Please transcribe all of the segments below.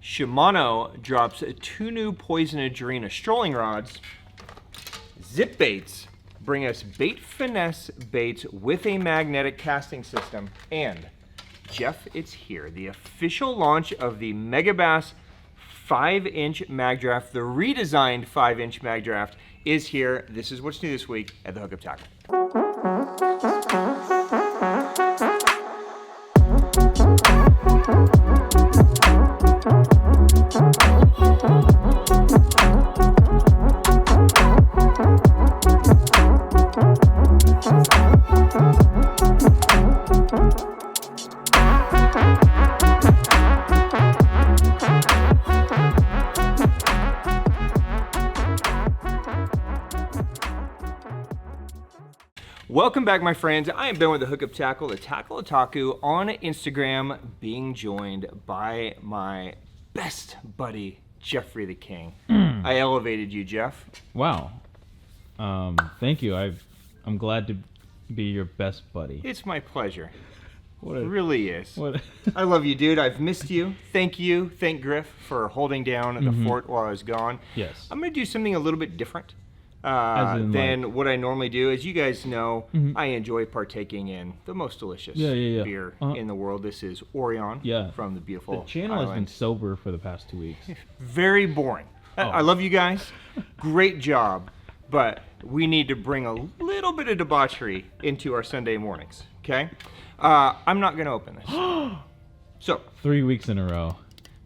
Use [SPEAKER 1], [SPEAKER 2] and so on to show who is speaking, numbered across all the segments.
[SPEAKER 1] Shimano drops 2 new Poison Adrena strolling rods. Zipbaits bring us bait finesse baits with a magnetic casting system. And Jeff, it's here. The official launch of the Megabass 5-inch Magdraft, the redesigned 5-inch Magdraft is here. This is what's new this week at the Hookup Tackle. Welcome back, my friends. I am Ben with the Hookup Tackle, the Tackle Otaku on Instagram, being joined by my best buddy, Jeffrey the King. I elevated you, Jeff.
[SPEAKER 2] Wow. Thank you. I'm glad to be your best buddy.
[SPEAKER 1] It's my pleasure. It
[SPEAKER 2] What
[SPEAKER 1] really is.
[SPEAKER 2] What
[SPEAKER 1] I love you, dude. I've missed you. Thank you. Thank Griff for holding down the fort while I was gone.
[SPEAKER 2] Yes.
[SPEAKER 1] I'm going to do something a little bit different than what I normally do. As you guys know, I enjoy partaking in the most delicious beer in the world. This is Orion from the beautiful
[SPEAKER 2] The channel
[SPEAKER 1] island.
[SPEAKER 2] has been sober for the past 2 weeks.
[SPEAKER 1] Very boring. I love you guys. Great job. But we need to bring a little bit of debauchery into our Sunday mornings, okay? I'm not going to open this. So
[SPEAKER 2] 3 weeks in a row.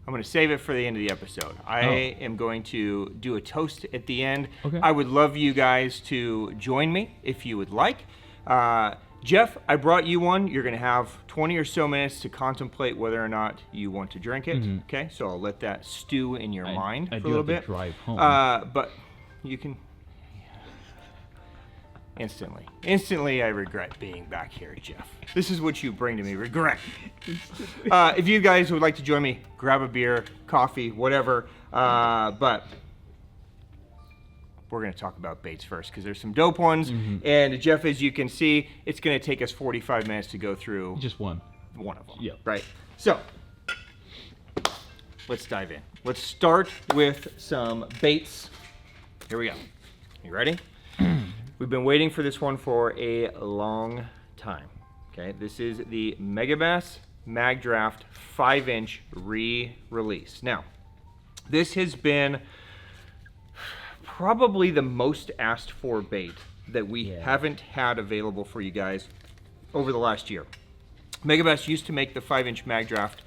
[SPEAKER 1] I'm going to save it for the end of the episode. I am going to do a toast at the end.
[SPEAKER 2] Okay.
[SPEAKER 1] I would love you guys to join me if you would like. Jeff, I brought you one. You're going to have 20 or so minutes to contemplate whether or not you want to drink it. Okay, so I'll let that stew in your mind for a little bit.
[SPEAKER 2] Drive home.
[SPEAKER 1] But you can... Instantly, I regret being back here, Jeff. This is what you bring to me, regret. If you guys would like to join me, grab a beer, coffee, whatever. But we're going to talk about baits first because there's some dope ones. And Jeff, as you can see, it's going to take us 45 minutes to go through
[SPEAKER 2] Just one.
[SPEAKER 1] one of them.
[SPEAKER 2] Yep.
[SPEAKER 1] Right. So let's dive in. Let's start with some baits. Here we go. You ready? We've been waiting for this one for a long time. Okay, this is the Megabass Magdraft 5-inch re-release. Now, this has been probably the most asked for bait that we haven't had available for you guys over the last year. Megabass used to make the 5-inch Magdraft.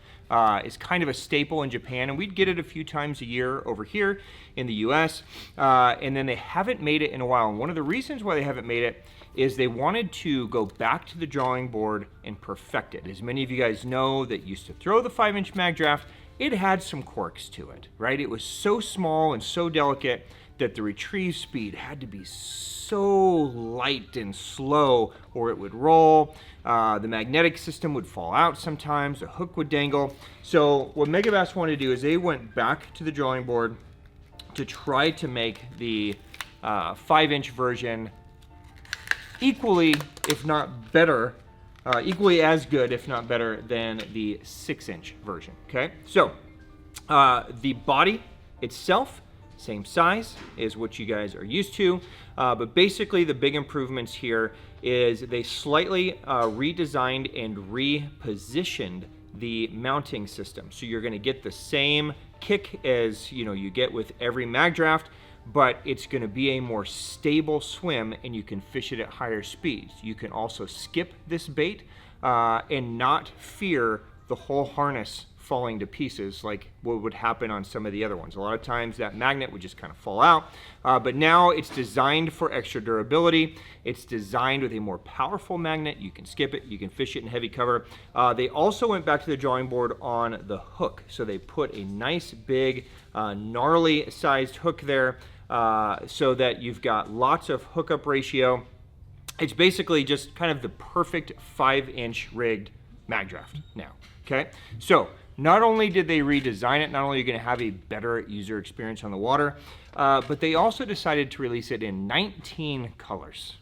[SPEAKER 1] Is kind of a staple in Japan, and we'd get it a few times a year over here in the US, and then they haven't made it in a while. And one of the reasons why they haven't made it is they wanted to go back to the drawing board and perfect it. As many of you guys know that used to throw the 5-inch Magdraft, it had some quirks to it, right? It was so small and so delicate that the retrieve speed had to be so light and slow or it would roll. The magnetic system would fall out sometimes, the hook would dangle. So what Megabass wanted to do is they went back to the drawing board to try to make the 5-inch version equally, if not better, equally as good, if not better, than the 6-inch version, okay? So the body itself, same size is what you guys are used to, but basically the big improvements here is they slightly redesigned and repositioned the mounting system. So you're going to get the same kick as you get with every Magdraft, but it's going to be a more stable swim and you can fish it at higher speeds. You can also skip this bait and not fear the whole harness falling to pieces like what would happen on some of the other ones. A lot of times that magnet would just kind of fall out, but now it's designed for extra durability. It's designed with a more powerful magnet. You can skip it, you can fish it in heavy cover. They also went back to the drawing board on the hook. So they put a nice big gnarly sized hook there so that you've got lots of hookup ratio. It's basically just kind of the perfect 5-inch rigged Magdraft now, okay? So not only did they redesign it, not only are you going to have a better user experience on the water, but they also decided to release it in 19 colors.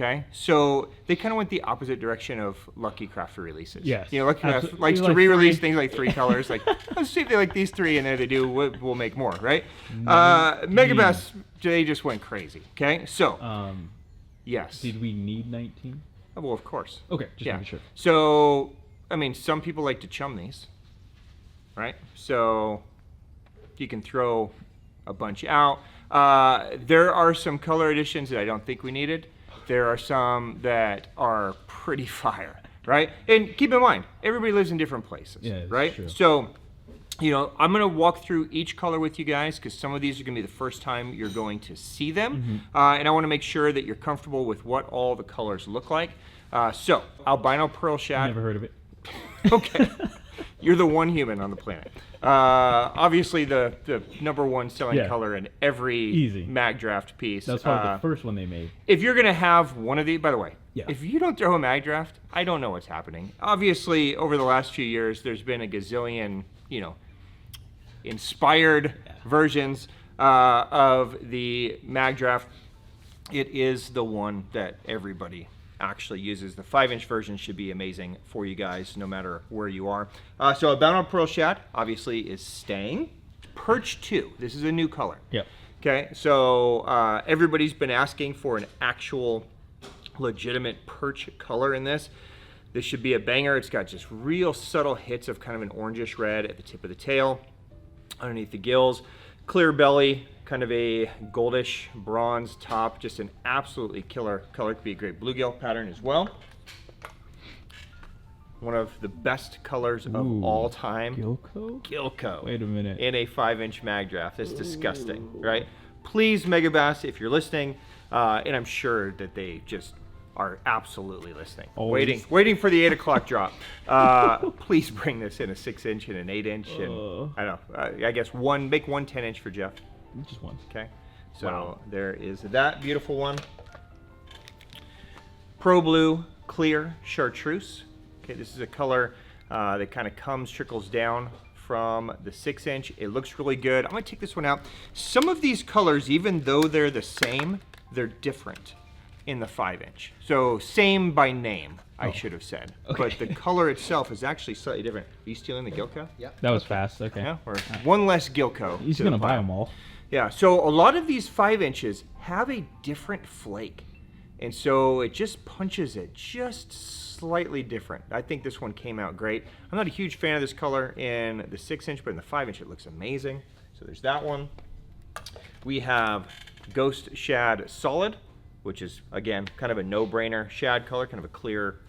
[SPEAKER 1] Okay, so they kind of went the opposite direction of Lucky Craft releases.
[SPEAKER 2] Yes,
[SPEAKER 1] you know, Lucky Craft
[SPEAKER 2] absolutely.
[SPEAKER 1] likes to
[SPEAKER 2] Like
[SPEAKER 1] re-release
[SPEAKER 2] three.
[SPEAKER 1] things like 3 colors. Like, let's see if they like these 3, and then if they do, we'll make more, right? Megabass, they just went crazy. Okay, so yes.
[SPEAKER 2] Did we need 19?
[SPEAKER 1] Oh, well, of course.
[SPEAKER 2] Okay, just making sure.
[SPEAKER 1] So, I mean, some people like to chum these, right? So you can throw a bunch out. There are some color additions that I don't think we needed. There are some that are pretty fire, right? And keep in mind, everybody lives in different places,
[SPEAKER 2] Yeah, that's
[SPEAKER 1] right?
[SPEAKER 2] true.
[SPEAKER 1] So, you know, I'm going to walk through each color with you guys because some of these are going to be the first time you're going to see them. And I want to make sure that you're comfortable with what all the colors look like. So, albino pearl shad.
[SPEAKER 2] Never heard of it.
[SPEAKER 1] Okay. You're the one human on the planet. Obviously, the #1 selling color in every
[SPEAKER 2] Easy.
[SPEAKER 1] Magdraft piece.
[SPEAKER 2] That was probably the first one they made.
[SPEAKER 1] If you're going to have one of these, by the way,
[SPEAKER 2] Yeah.
[SPEAKER 1] if you don't throw a Magdraft, I don't know what's happening. Obviously, over the last few years, there's been a gazillion, you know, inspired versions of the Magdraft. It is the one that everybody actually uses. The 5-inch version should be amazing for you guys no matter where you are. So albino pearl shad obviously is staying. Perch 2, this is a new color.
[SPEAKER 2] Yep.
[SPEAKER 1] Okay, so everybody's been asking for an actual legitimate perch color in this. This should be a banger. It's got just real subtle hits of kind of an orangish red at the tip of the tail, underneath the gills, clear belly, kind of a goldish bronze top, just an absolutely killer color. Could be a great bluegill pattern as well. One of the best colors of all time.
[SPEAKER 2] Gilco?
[SPEAKER 1] Gilco.
[SPEAKER 2] Wait a minute.
[SPEAKER 1] In a 5-inch Magdraft. That's disgusting, right? Please, Megabass, if you're listening, and I'm sure that they just are absolutely listening.
[SPEAKER 2] Always.
[SPEAKER 1] Waiting for the 8 o'clock drop. Please bring this in a 6-inch and an 8-inch, and I don't know. I guess make one 10-inch for Jeff.
[SPEAKER 2] Just one.
[SPEAKER 1] Okay, so there is that beautiful one. Pro Blue Clear Chartreuse. Okay, this is a color that kind of trickles down from the 6-inch. It looks really good. I'm gonna take this one out. Some of these colors, even though they're the same, they're different in the 5-inch. So same by name, I should have said.
[SPEAKER 2] Okay.
[SPEAKER 1] But the color itself is actually slightly different. Are you stealing the Gilco?
[SPEAKER 3] Yeah.
[SPEAKER 2] That was fast. Okay.
[SPEAKER 1] Yeah, or one less Gilco.
[SPEAKER 2] He's
[SPEAKER 1] to
[SPEAKER 2] gonna
[SPEAKER 1] the
[SPEAKER 2] buy
[SPEAKER 1] pile.
[SPEAKER 2] them all.
[SPEAKER 1] Yeah, so a lot of these 5-inches have a different flake. And so it just punches it just slightly different. I think this one came out great. I'm not a huge fan of this color in the 6-inch, but in the 5-inch it looks amazing. So there's that one. We have Ghost Shad Solid, which is, again, kind of a no-brainer shad color, kind of a clear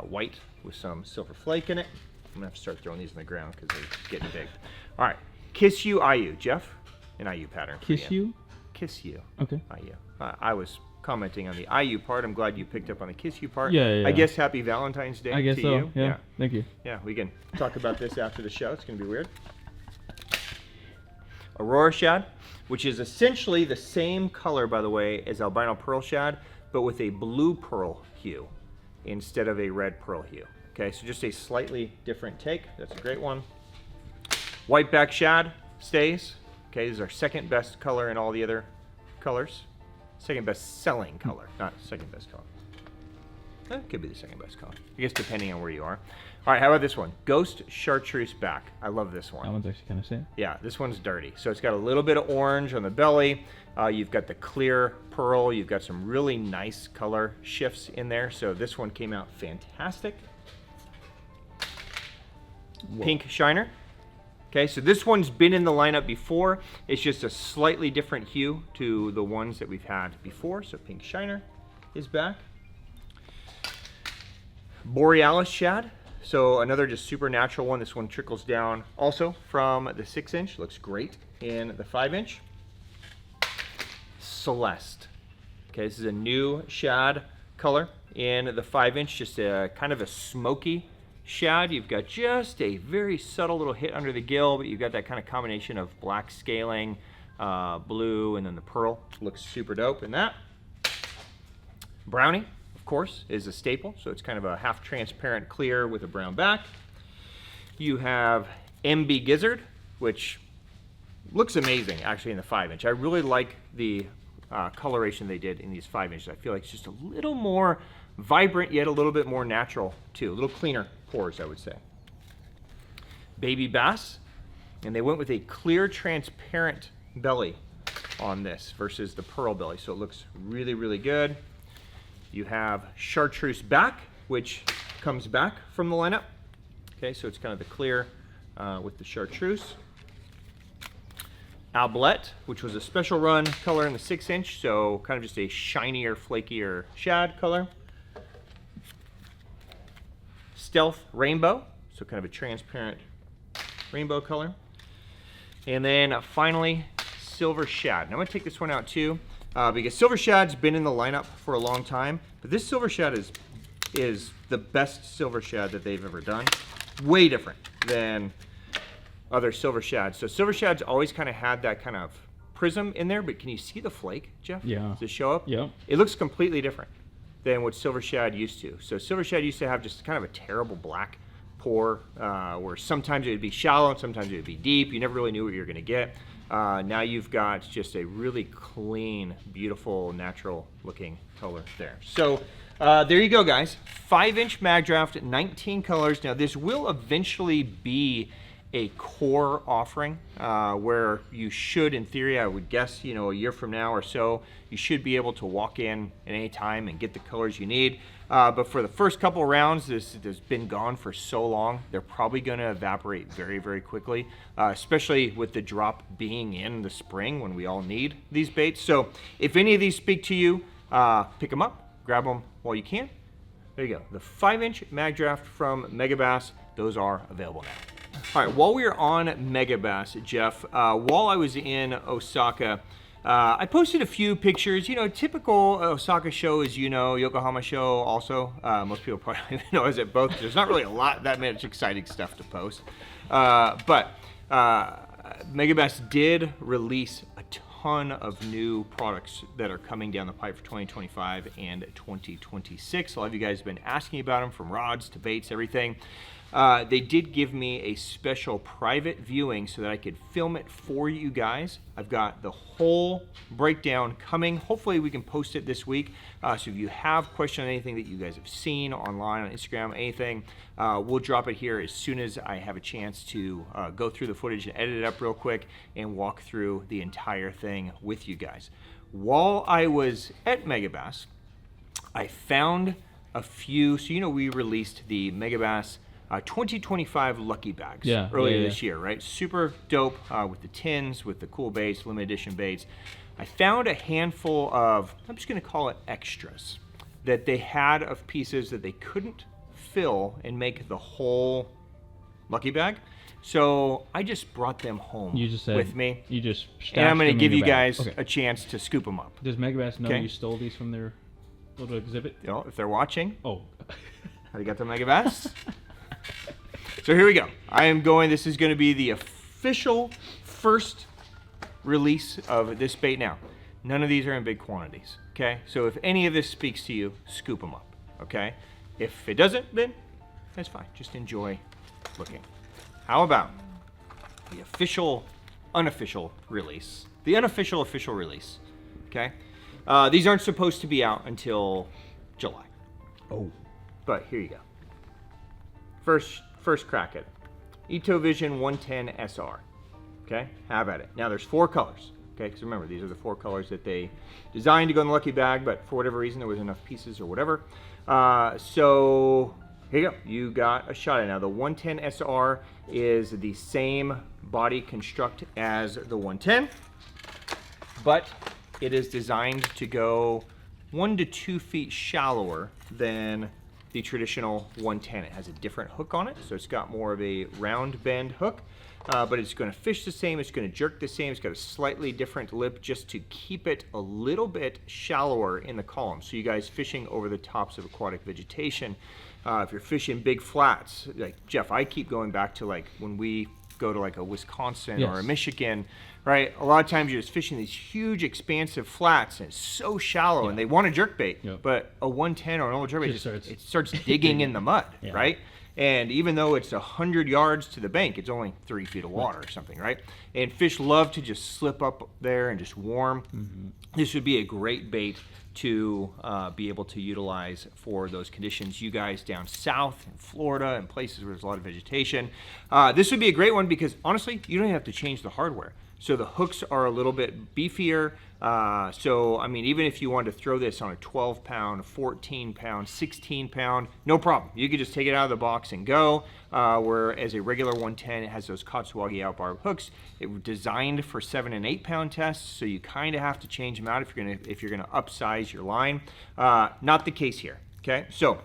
[SPEAKER 1] white with some silver flake in it. I'm gonna have to start throwing these on the ground because they're getting big. All right, Kiss You IU, Jeff. An IU pattern.
[SPEAKER 2] Kiss you?
[SPEAKER 1] Kiss You.
[SPEAKER 2] Okay.
[SPEAKER 1] IU. I was commenting on the IU part. I'm glad you picked up on the Kiss You part.
[SPEAKER 2] Yeah.
[SPEAKER 1] I guess happy Valentine's Day
[SPEAKER 2] I guess
[SPEAKER 1] to
[SPEAKER 2] so.
[SPEAKER 1] you.
[SPEAKER 2] Yeah. Thank you.
[SPEAKER 1] Yeah, we can talk about this after the show. It's going to be weird. Aurora Shad, which is essentially the same color, by the way, as albino pearl shad, but with a blue pearl hue instead of a red pearl hue. Okay, so just a slightly different take. That's a great one. Whiteback shad stays. Okay, this is our second best color in all the other colors. Second best selling color, not second best color. That could be the second best color. I guess depending on where you are. All right, how about this one? Ghost Chartreuse Back. I love this one.
[SPEAKER 2] That one's actually kind of sad.
[SPEAKER 1] Yeah, this one's dirty. So it's got a little bit of orange on the belly. You've got the clear pearl. You've got some really nice color shifts in there. So this one came out fantastic.
[SPEAKER 2] Whoa.
[SPEAKER 1] Pink Shiner. Okay, so this one's been in the lineup before. It's just a slightly different hue to the ones that we've had before. So Pink Shiner is back. Borealis Shad. So another just super natural one. This one trickles down also from the 6-inch. Looks great in the 5-inch. Celeste. Okay, this is a new shad color in the 5-inch. Just a kind of a smoky shad. You've got just a very subtle little hit under the gill, but you've got that kind of combination of black scaling, blue, and then the pearl. Looks super dope in that. Brownie, of course, is a staple, so it's kind of a half transparent clear with a brown back. You have MB Gizzard, which looks amazing actually in the 5-inch. I really like the coloration they did in these 5 inches. I feel like it's just a little more vibrant, yet a little bit more natural too. A little cleaner pores, I would say. Baby bass, and they went with a clear, transparent belly on this versus the pearl belly, so it looks really, really good. You have chartreuse back, which comes back from the lineup. Okay, so it's kind of the clear with the chartreuse. Abalone, which was a special run color in the 6 inch, so kind of just a shinier, flakier shad color. Stealth rainbow, so kind of a transparent rainbow color. And then finally, silver shad. Now I'm gonna take this one out too, because silver shad's been in the lineup for a long time, but this silver shad is the best silver shad that they've ever done. Way different than other silver shads. So silver shad's always kind of had that kind of prism in there, but can you see the flake, Jeff?
[SPEAKER 2] Yeah.
[SPEAKER 1] Does it show up?
[SPEAKER 2] Yeah.
[SPEAKER 1] It looks completely different than what silver shad used to. So silver shad used to have just kind of a terrible black pour, where sometimes it would be shallow and sometimes it would be deep. You never really knew what you were gonna get. Now you've got just a really clean, beautiful, natural looking color there. So there you go, guys. 5 inch Magdraft, 19 colors. Now this will eventually be a core offering where you should, in theory, I would guess, you know, a year from now or so, you should be able to walk in at any time and get the colors you need. But for the first couple rounds, this has been gone for so long, they're probably going to evaporate very, very quickly, especially with the drop being in the spring when we all need these baits. So if any of these speak to you, pick them up, grab them while you can. There you go. The 5 inch Magdraft from Megabass, those are available now. All right, while we were on Megabass, Jeff, while I was in Osaka, I posted a few pictures. You know, typical Osaka show, as you know, Yokohama show also. Most people probably know as it both. There's not really that much exciting stuff to post. But Megabass did release a ton of new products that are coming down the pipe for 2025 and 2026. A lot of you guys have been asking about them, from rods to baits, everything. They did give me a special private viewing so that I could film it for you guys. I've got the whole breakdown coming. Hopefully we can post it this week. So if you have questions on anything that you guys have seen online, on Instagram, anything, we'll drop it here as soon as I have a chance to go through the footage and edit it up real quick and walk through the entire thing with you guys. While I was at Megabass, I found a few, so you know we released the Megabass 2025 lucky bags earlier this year, right? Super dope with the tins, with the cool baits, limited edition baits. I found a handful of, I'm just gonna call it extras, that they had of pieces that they couldn't fill and make the whole lucky bag. So I just brought them home with me.
[SPEAKER 2] You just
[SPEAKER 1] and I'm gonna give you guys a chance to scoop them up.
[SPEAKER 2] Does Megabass know you stole these from their little exhibit?
[SPEAKER 1] You know, if they're watching.
[SPEAKER 2] Oh.
[SPEAKER 1] How do you got the Megabass? So here we go. This is going to be the official first release of this bait now. None of these are in big quantities, okay? So if any of this speaks to you, scoop them up, okay? If it doesn't, then that's fine. Just enjoy looking. How about the official, unofficial release? The unofficial, official release, okay? These aren't supposed to be out until July.
[SPEAKER 2] Oh.
[SPEAKER 1] But here you go. First crack at it. Ito Vision 110 SR. Okay, have at it. Now there's 4 colors. Okay, because remember, these are the 4 colors that they designed to go in the lucky bag, but for whatever reason there was enough pieces or whatever. So here you go. You got a shot at it. Now the 110 SR is the same body construct as the 110, but it is designed to go 1 to 2 feet shallower than the traditional 110. It has a different hook on it, so it's got more of a round bend hook, but it's going to fish the same, it's going to jerk the same, it's got a slightly different lip just to keep it a little bit shallower in the column. So you guys fishing over the tops of aquatic vegetation, if you're fishing big flats, like Jeff, I keep going back to like when we go to like a Wisconsin or a Michigan, right? A lot of times you're just fishing these huge expansive flats and it's so shallow and they want a jerkbait, but a 110 or an old jerkbait, it starts digging in the mud, right? And even though it's 100 yards to the bank, it's only 3 feet of water or something, right? And fish love to just slip up there and just warm. This would be a great bait to be able to utilize for those conditions. You guys down south in Florida and places where there's a lot of vegetation. This would be a great one because honestly, you don't even have to change the hardware. So the hooks are a little bit beefier. So, I mean, even if you wanted to throw this on a 12 pound, 14 pound, 16 pound, no problem. You could just take it out of the box and go. Whereas a regular 110, it has those Katsuwagi outbarb hooks. It was designed for 7 and 8 pound tests. So you kind of have to change them out if you're gonna upsize your line. Not the case here, okay? So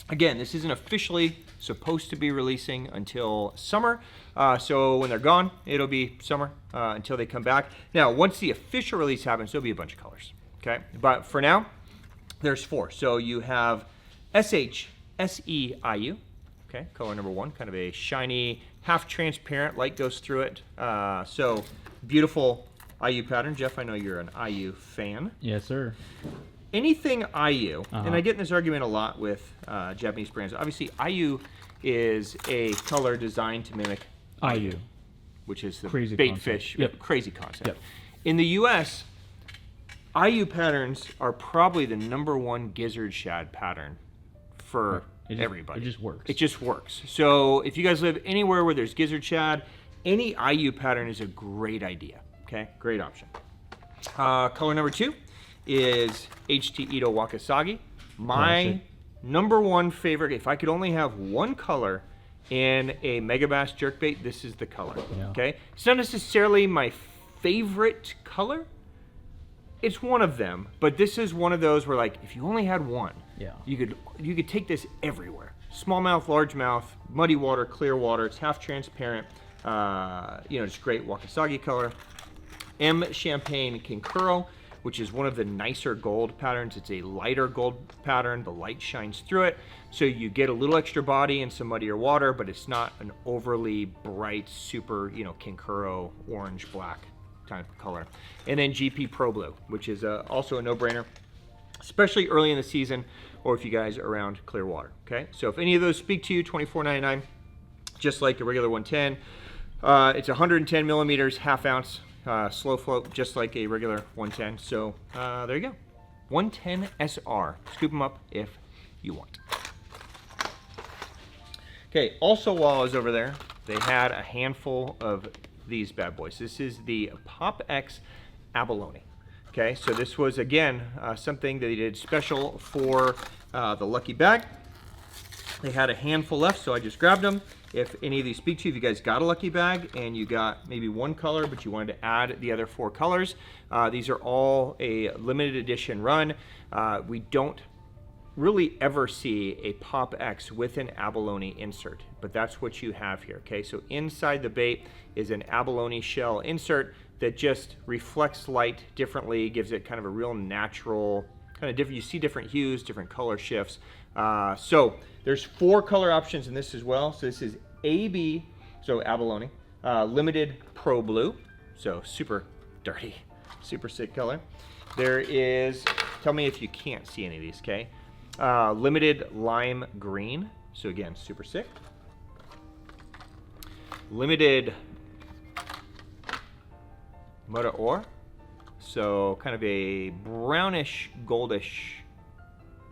[SPEAKER 1] again, this isn't officially supposed to be releasing until summer. So when they're gone, it'll be summer until they come back. Now, once the official release happens, there'll be a bunch of colors, okay? But for now, there's 4. So you have SHSEIU, okay? Color number 1, kind of a shiny, half transparent, light goes through it. So beautiful IU pattern. Jeff, I know you're an IU fan.
[SPEAKER 2] Yes, sir.
[SPEAKER 1] Anything IU, and I get in this argument a lot with Japanese brands. Obviously, IU is a color designed to mimic
[SPEAKER 2] IU,
[SPEAKER 1] which is the
[SPEAKER 2] crazy
[SPEAKER 1] bait
[SPEAKER 2] concept.
[SPEAKER 1] fish.
[SPEAKER 2] Yep.
[SPEAKER 1] Crazy concept.
[SPEAKER 2] Yep.
[SPEAKER 1] In the U.S., IU patterns are probably the #1 gizzard shad pattern for everybody.
[SPEAKER 2] It just works.
[SPEAKER 1] It just works. So if you guys live anywhere where there's gizzard shad, any IU pattern is a great idea. Okay, great option. Color number 2 is HT Ito Wakasagi. My #1 favorite. If I could only have one color in a Megabass jerkbait, this is the color.
[SPEAKER 2] Yeah.
[SPEAKER 1] Okay, it's not necessarily my favorite color. It's one of them, but this is one of those where, like, if you only had one, you could take this everywhere. Smallmouth, largemouth, muddy water, clear water. It's half transparent. It's great Wakasagi color. M Champagne Kinkuro, which is one of the nicer gold patterns. It's a lighter gold pattern. The light shines through it. So you get a little extra body and some muddier water, but it's not an overly bright, super, Kinkuro orange, black type of color. And then GP Pro Blue, which is also a no-brainer, especially early in the season or if you guys are around clear water, okay? So if any of those speak to you, $24.99, just like the regular 110. It's 110 millimeters, half ounce. Slow float, just like a regular 110. So there you go. 110 SR. Scoop them up if you want. Okay, also while I was over there, they had a handful of these bad boys. This is the Pop X Abalone. Okay, so this was, again, something that they did special for the Lucky Bag. They had a handful left, so I just grabbed them. If any of these speak to you, if you guys got a Lucky Bag and you got maybe one color, but you wanted to add the other 4 colors, these are all a limited edition run. We don't really ever see a Pop X with an abalone insert, but that's what you have here, okay? So inside the bait is an abalone shell insert that just reflects light differently, gives it kind of a real natural, kind of different, you see different hues, different color shifts. So there's 4 color options in this as well. So this is AB, so abalone, limited Pro Blue, so super dirty, super sick color. There is, tell me if you can't see any of these, okay? Limited lime green, so again, super sick. Limited Muda Ore, so kind of a brownish, goldish,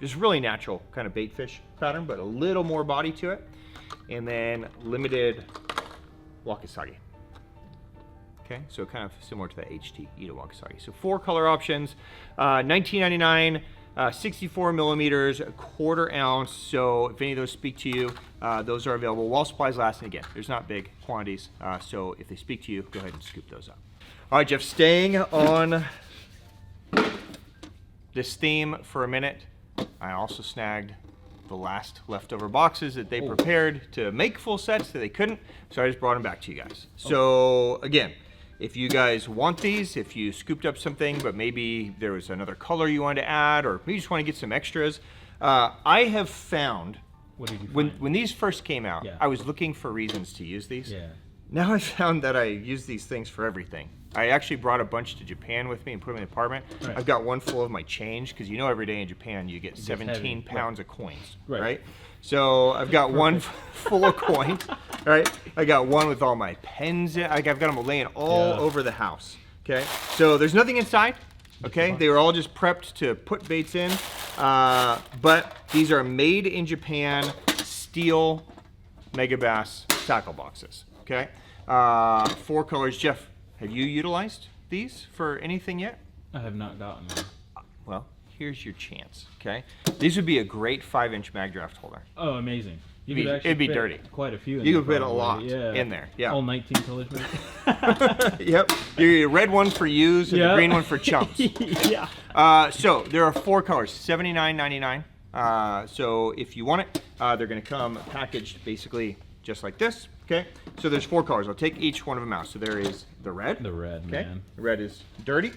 [SPEAKER 1] just really natural kind of bait fish pattern, but a little more body to it. And then limited Wakasagi. Okay, so kind of similar to the HT Ito Wakasagi. So 4 color options, $19.99. 64 millimeters, a 1/4 ounce. So if any of those speak to you, those are available while supplies last. And again, there's not big quantities. So if they speak to you, go ahead and scoop those up. All right, Jeff, staying on this theme for a minute, I also snagged the last leftover boxes that they prepared to make full sets that they couldn't. So I just brought them back to you guys. So again, if you guys want these, if you scooped up something, but maybe there was another color you wanted to add, or maybe you just want to get some extras, I have found,
[SPEAKER 2] what did you find?
[SPEAKER 1] when these first came out,
[SPEAKER 2] Yeah.
[SPEAKER 1] I was looking for reasons to use these.
[SPEAKER 2] Yeah.
[SPEAKER 1] Now I found that I use these things for everything. I actually brought a bunch to Japan with me and put them in the apartment.
[SPEAKER 2] Right.
[SPEAKER 1] I've got one full of my change, because you know every day in Japan you get 17
[SPEAKER 2] heavy.
[SPEAKER 1] pounds of coins,
[SPEAKER 2] Right.
[SPEAKER 1] right? So I've got one full of coins, right? I got one with all my pens in. I've got them laying all over the house, okay? So there's nothing inside, okay? They were all just prepped to put baits in, but these are made in Japan, steel Megabass tackle boxes, okay? 4 colors. Jeff, have you utilized these for anything yet?
[SPEAKER 2] I have not gotten one.
[SPEAKER 1] Well, here's your chance, okay? These would be a great 5-inch Magdraft holder.
[SPEAKER 2] Oh, amazing. You
[SPEAKER 1] It'd
[SPEAKER 2] could
[SPEAKER 1] be-
[SPEAKER 2] actually
[SPEAKER 1] it'd be
[SPEAKER 2] fit
[SPEAKER 1] dirty.
[SPEAKER 2] quite a few in
[SPEAKER 1] You
[SPEAKER 2] there
[SPEAKER 1] could fit a
[SPEAKER 2] probably.
[SPEAKER 1] lot
[SPEAKER 2] Yeah.
[SPEAKER 1] in there, yeah.
[SPEAKER 2] All 19 colors maybe?
[SPEAKER 1] Yep. Your red one for use and the
[SPEAKER 2] Yeah.
[SPEAKER 1] green one for chumps.
[SPEAKER 2] Yeah.
[SPEAKER 1] So there are 4 colors, $79.99. So if you want it, they're going to come packaged basically just like this. Okay. So there's 4 colors. I'll take each one of them out. So there is the red.
[SPEAKER 2] The red,
[SPEAKER 1] Okay.
[SPEAKER 2] man.
[SPEAKER 1] The red is dirty.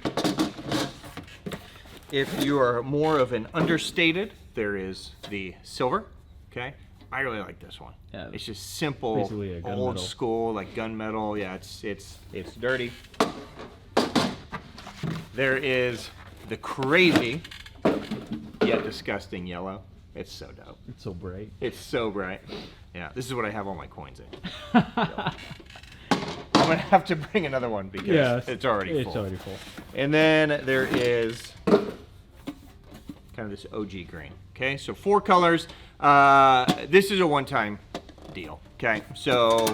[SPEAKER 1] If you are more of an understated, there is the silver. Okay. I really like this one.
[SPEAKER 2] Yeah,
[SPEAKER 1] It's just simple,
[SPEAKER 2] basically a gunmetal.
[SPEAKER 1] old school, like gunmetal. Yeah, it's dirty. There is the crazy yet disgusting yellow. It's so dope.
[SPEAKER 2] It's so bright.
[SPEAKER 1] It's so bright. Yeah, this is what I have all my coins in. I'm gonna have to bring another one because it's already full.
[SPEAKER 2] It's already full.
[SPEAKER 1] And then there is kind of this OG green. Okay, so 4 colors. This is a one-time deal. Okay, so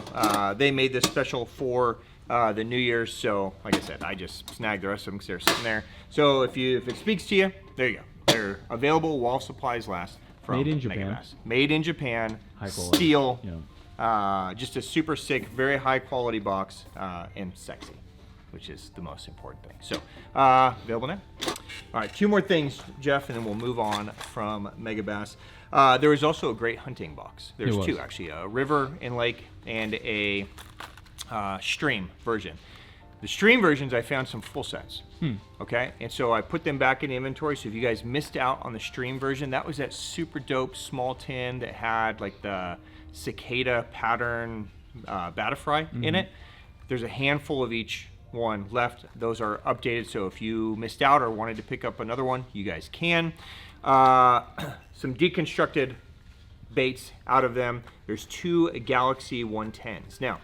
[SPEAKER 1] they made this special for the New Year's. So, like I said, I just snagged the rest of them because they're sitting there. So if it speaks to you, there you go. They're available while supplies last. From
[SPEAKER 2] Made in Japan.
[SPEAKER 1] Megabass. Made in Japan.
[SPEAKER 2] High quality.
[SPEAKER 1] Steel.
[SPEAKER 2] Yeah.
[SPEAKER 1] Just a super sick, very high quality box and sexy, which is the most important thing. So available now. All right, 2 more things, Jeff, and then we'll move on from Megabass. There was also a great hunting box. There's
[SPEAKER 2] There was.
[SPEAKER 1] 2 actually, a river and lake and a stream version. The stream versions, I found some full sets. Okay, and so I put them back in inventory. So if you guys missed out on the stream version, that was that super dope small tin that had like the cicada pattern batifry in it. There's a handful of each one left. Those are updated, so if you missed out or wanted to pick up another one, you guys can. Some deconstructed baits out of them. There's 2 Galaxy 110s. Now,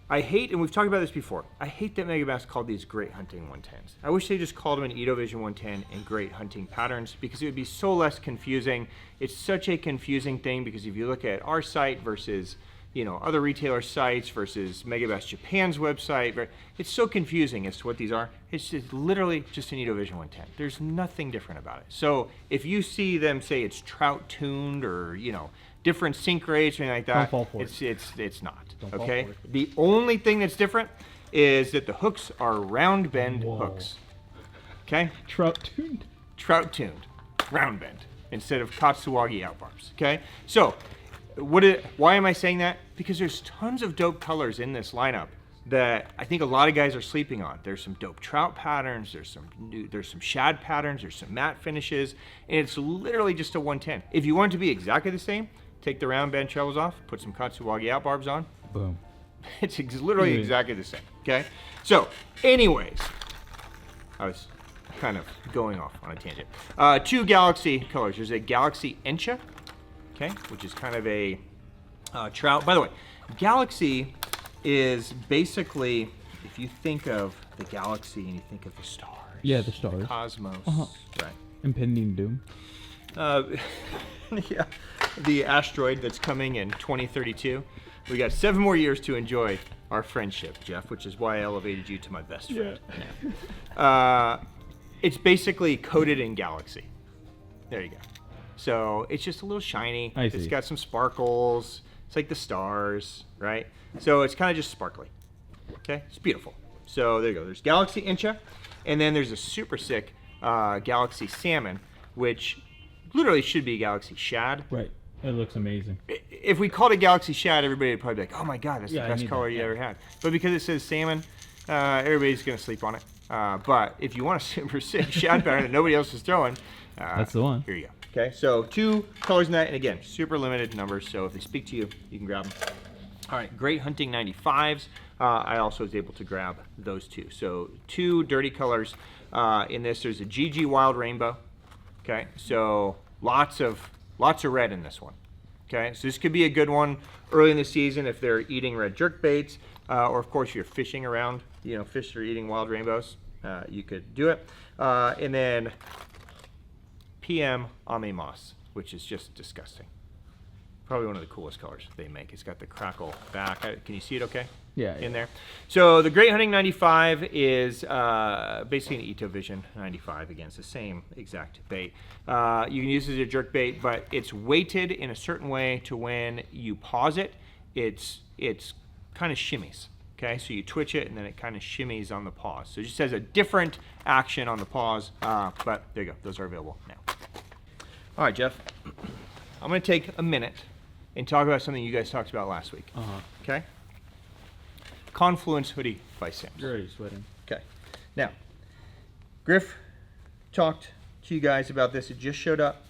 [SPEAKER 1] I hate, and we've talked about this before, I hate that Megabass called these Great Hunting 110s. I wish they just called them an Edo Vision 110 and Great Hunting Patterns because it would be so less confusing. It's such a confusing thing because if you look at our site versus, you know, other retailer sites versus Megabass Japan's website, it's so confusing as to what these are. It's just literally just an Edo Vision 110. There's nothing different about it. So if you see them say it's trout tuned or, you know, different sink rates or anything like that,
[SPEAKER 2] Don't fall for
[SPEAKER 1] it's not.
[SPEAKER 2] Don't fall
[SPEAKER 1] Okay?
[SPEAKER 2] for it.
[SPEAKER 1] The only thing that's different is that the hooks are round bend hooks. Okay?
[SPEAKER 2] Trout tuned.
[SPEAKER 1] Trout tuned, round bend, instead of Katsuwagi out barbs. Okay? So, why am I saying that? Because there's tons of dope colors in this lineup that I think a lot of guys are sleeping on. There's some dope trout patterns, there's some shad patterns, there's some matte finishes, and it's literally just a 110. If you want it to be exactly the same, take the round bend trebles off, put some Katsuwagi out barbs on.
[SPEAKER 2] Boom.
[SPEAKER 1] It's literally exactly the same, okay? So, anyways, I was kind of going off on a tangent. 2 Galaxy colors. There's a Galaxy Encha, okay, which is kind of a trout. By the way, Galaxy is basically, if you think of the galaxy and you think of the stars.
[SPEAKER 2] Yeah, the stars.
[SPEAKER 1] The cosmos, right.
[SPEAKER 2] Impending doom.
[SPEAKER 1] Yeah, the asteroid that's coming in 2032. We got 7 more years to enjoy our friendship, Jeff, which is why I elevated you to my best friend. Yeah. It's basically coated in galaxy. There you go. So it's just a little shiny.
[SPEAKER 2] I see.
[SPEAKER 1] It's got some sparkles. It's like the stars, right? So it's kind of just sparkly. Okay, it's beautiful. So there you go. There's Galaxy Incha, and then there's a super sick Galaxy Salmon, which literally should be Galaxy Shad.
[SPEAKER 2] Right. It looks amazing.
[SPEAKER 1] If we called it Galaxy Shad, everybody would probably be like, "Oh my God, that's
[SPEAKER 2] Yeah,
[SPEAKER 1] the
[SPEAKER 2] I
[SPEAKER 1] best
[SPEAKER 2] need
[SPEAKER 1] color
[SPEAKER 2] that,
[SPEAKER 1] you
[SPEAKER 2] yeah.
[SPEAKER 1] ever had." But because it says salmon, everybody's gonna sleep on it. But if you want a super sick shad pattern that nobody else is throwing,
[SPEAKER 2] That's the one.
[SPEAKER 1] Here you go. Okay, so 2 colors in that, and again, super limited numbers. So if they speak to you, you can grab them. All right, Great Hunting 95s. I also was able to grab those 2. So 2 dirty colors in this. There's a GG Wild Rainbow. Okay, so lots of red in this one. Okay, so this could be a good one early in the season if they're eating red jerk baits, or of course you're fishing around, fish that are eating wild rainbows, you could do it. And then PM Ame Moss, which is just disgusting. Probably one of the coolest colors they make. It's got the crackle back. Can you see it okay?
[SPEAKER 2] Yeah.
[SPEAKER 1] In there. So the Great Hunting 95 is basically an Ito Vision 95. Again, it's the same exact bait. You can use it as a jerk bait, but it's weighted in a certain way to when you pause it, it's kind of shimmies. Okay, so you twitch it and then it kind of shimmies on the pause. So it just has a different action on the pause, but there you go. Those are available now. All right, Jeff. I'm going to take a minute and talk about something you guys talked about last week. Okay? Confluence hoodie by Sims.
[SPEAKER 2] You're already sweating.
[SPEAKER 1] Okay. Now, Griff talked to you guys about this. It just showed up.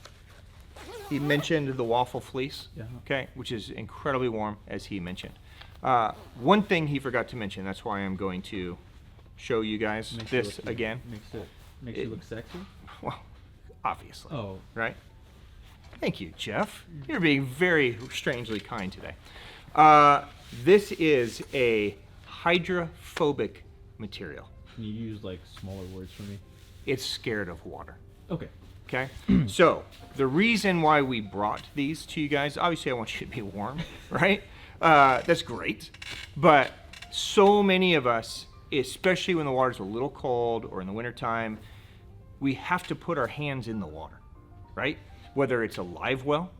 [SPEAKER 1] He mentioned the waffle fleece, okay, which is incredibly warm, as he mentioned. One thing he forgot to mention, that's why I'm going to show you guys this again.
[SPEAKER 2] Makes it look sexy?
[SPEAKER 1] Well, obviously.
[SPEAKER 2] Oh.
[SPEAKER 1] Right? Thank you, Jeff. You're being very strangely kind today. This is a hydrophobic material.
[SPEAKER 2] Can you use like smaller words for me?
[SPEAKER 1] It's scared of water.
[SPEAKER 2] Okay.
[SPEAKER 1] Okay? So, the reason why we brought these to you guys, obviously I want you to be warm, right? That's great. But so many of us, especially when the water's a little cold or in the wintertime, we have to put our hands in the water, right? Whether it's a live well,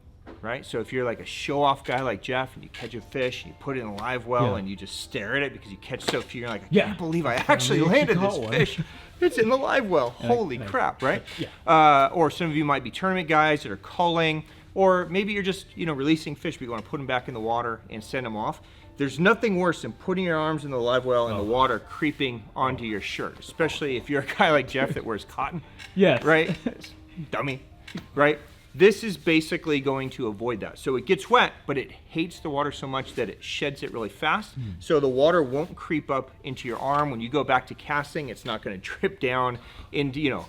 [SPEAKER 1] right? So if you're like a show-off guy like Jeff and you catch a fish and you put it in a live well and you just stare at it because you catch so few, you're like, I can't believe I actually landed this fish. It's in the live well. Holy crap, right?
[SPEAKER 2] Yeah.
[SPEAKER 1] Or some of you might be tournament guys that are culling, or maybe you're just releasing fish, but you want to put them back in the water and send them off. There's nothing worse than putting your arms in the live well and the water creeping onto your shirt, especially if you're a guy like Jeff that wears cotton.
[SPEAKER 2] Yes.
[SPEAKER 1] Right? Dummy. Right? This is basically going to avoid that. So it gets wet, but it hates the water so much that it sheds it really fast. So the water won't creep up into your arm. When you go back to casting, it's not going to drip down into,